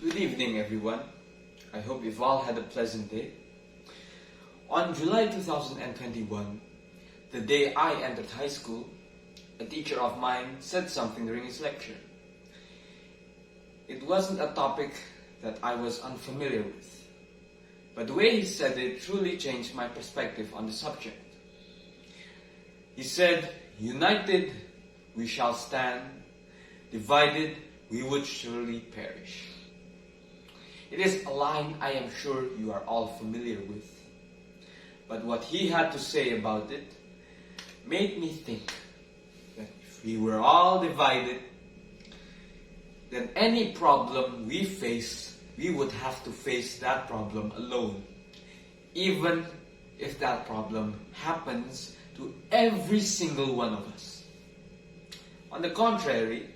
Good evening, everyone. I hope you've all had a pleasant day. On July 2021, the day I entered high school, a teacher of mine said something during his lecture. It wasn't a topic that I was unfamiliar with, but the way he said it truly changed my perspective on the subject. He said, "United we shall stand, divided we would surely perish." It is a line I am sure you are all familiar with. But what he had to say about it made me think that if we were all divided, then any problem we face, we would have to face that problem alone, even if that problem happens to every single one of us. On the contrary,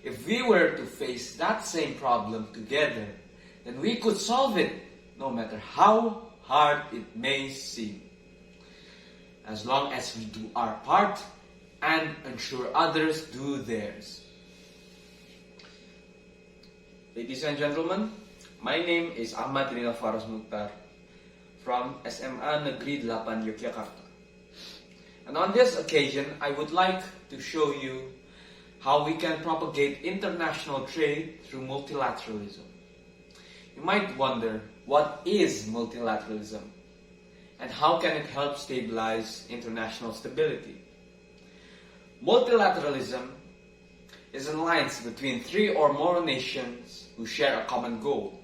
if we were to face that same problem together, then we could solve it, no matter how hard it may seem, as long as we do our part and ensure others do theirs. Ladies and gentlemen, my name is Ahmad Rinofaros Muchtar from SMA Negeri 8 Yogyakarta. And on this occasion, I would like to show you how we can propagate international trade through multilateralism. You might wonder, what is multilateralism? And how can it help stabilize international stability? Multilateralism is an alliance between 3 or more nations who share a common goal.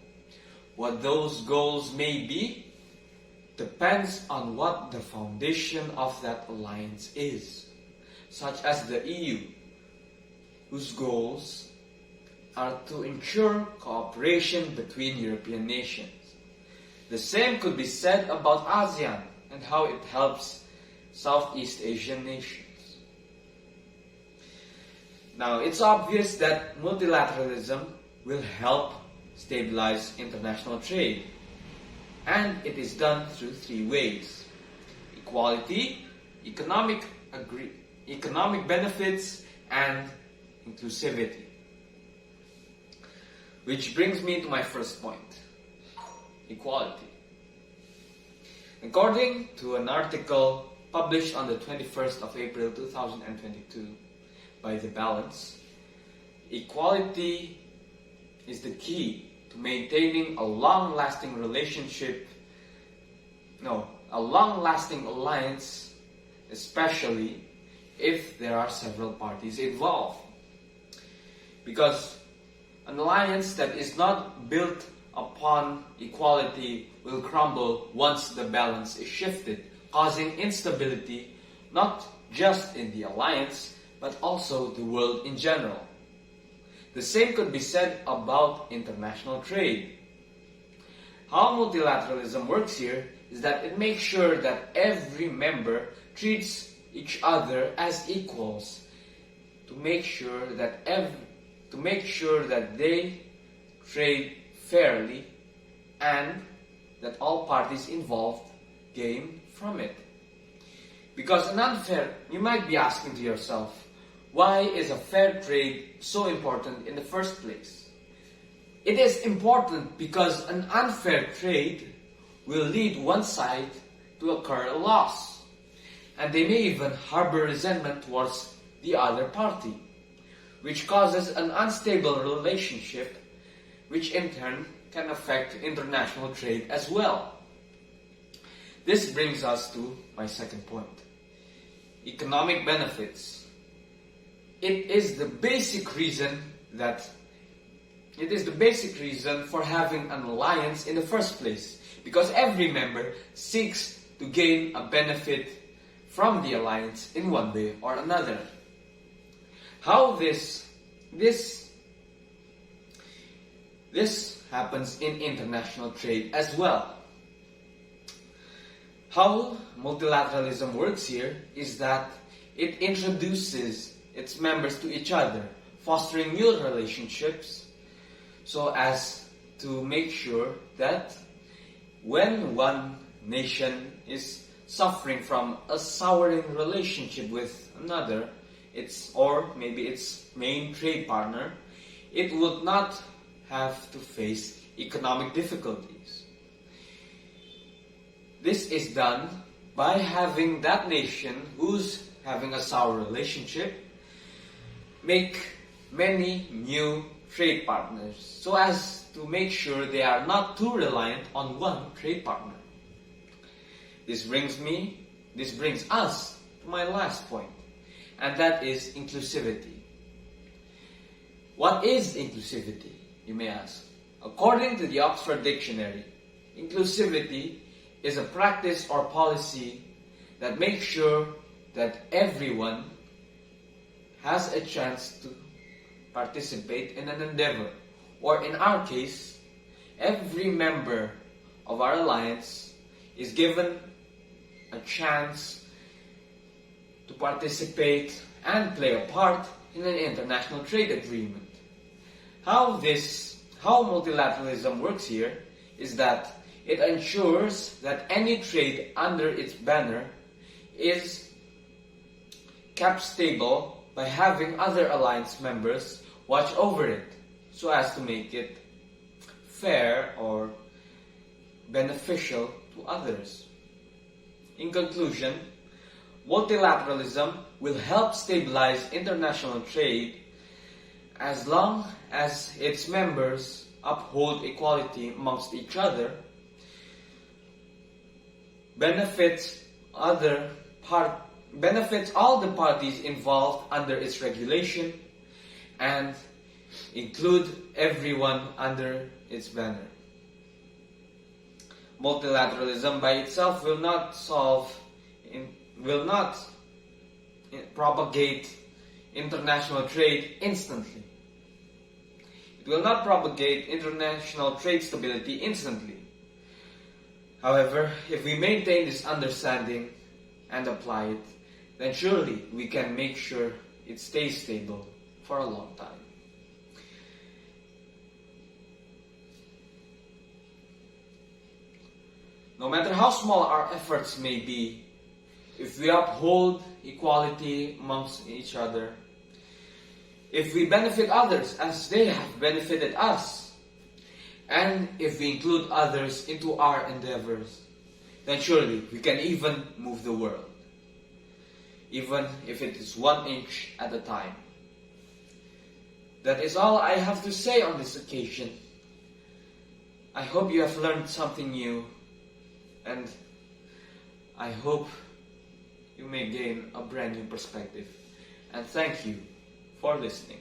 What those goals may be depends on what the foundation of that alliance is, such as the EU, whose goals are to ensure cooperation between European nations. The same could be said about ASEAN and how it helps Southeast Asian nations. Now, it's obvious that multilateralism will help stabilize international trade, and it is done through 3 ways: equality, economic benefits, and inclusivity. Which brings me to my first point: equality. According to an article published on the 21st of April 2022 by The Balance, equality is the key to maintaining a long-lasting alliance, especially if there are several parties involved. Because an alliance that is not built upon equality will crumble once the balance is shifted, causing instability not just in the alliance, but also the world in general. The same could be said about international trade. How multilateralism works here is that it makes sure that every member treats each other as equals, to make sure that they trade fairly and that all parties involved gain from it. Because you might be asking to yourself, why is a fair trade so important in the first place? It is important because an unfair trade will lead one side to incur a loss, and they may even harbor resentment towards the other party, which causes an unstable relationship, which in turn can affect international trade as well. This brings us to my second point: economic benefits. It is the basic reason for having an alliance in the first place, because every member seeks to gain a benefit from the alliance in one way or another. How this happens in international trade as well. How multilateralism works here is that it introduces its members to each other, fostering new relationships, so as to make sure that when one nation is suffering from a souring relationship with another, its main trade partner, it would not have to face economic difficulties. This is done by having that nation who's having a sour relationship make many new trade partners so as to make sure they are not too reliant on one trade partner. This brings us to my last point, and that is inclusivity. What is inclusivity, you may ask? According to the Oxford Dictionary, inclusivity is a practice or policy that makes sure that everyone has a chance to participate in an endeavor, or in our case, every member of our alliance is given a chance to participate and play a part in an international trade agreement. How multilateralism works here is that it ensures that any trade under its banner is kept stable by having other alliance members watch over it so as to make it fair or beneficial to others. In conclusion, multilateralism will help stabilize international trade as long as its members uphold equality amongst each other, benefits all the parties involved under its regulation, and include everyone under its banner. Multilateralism by itself will not propagate international trade instantly. It will not propagate international trade stability instantly. However, if we maintain this understanding and apply it, then surely we can make sure it stays stable for a long time. No matter how small our efforts may be, if we uphold equality amongst each other, if we benefit others as they have benefited us, and if we include others into our endeavors, then surely we can even move the world, even if it is 1 inch at a time. That is all I have to say on this occasion. I hope you have learned something new, and I hope you may gain a brand new perspective. And thank you for listening.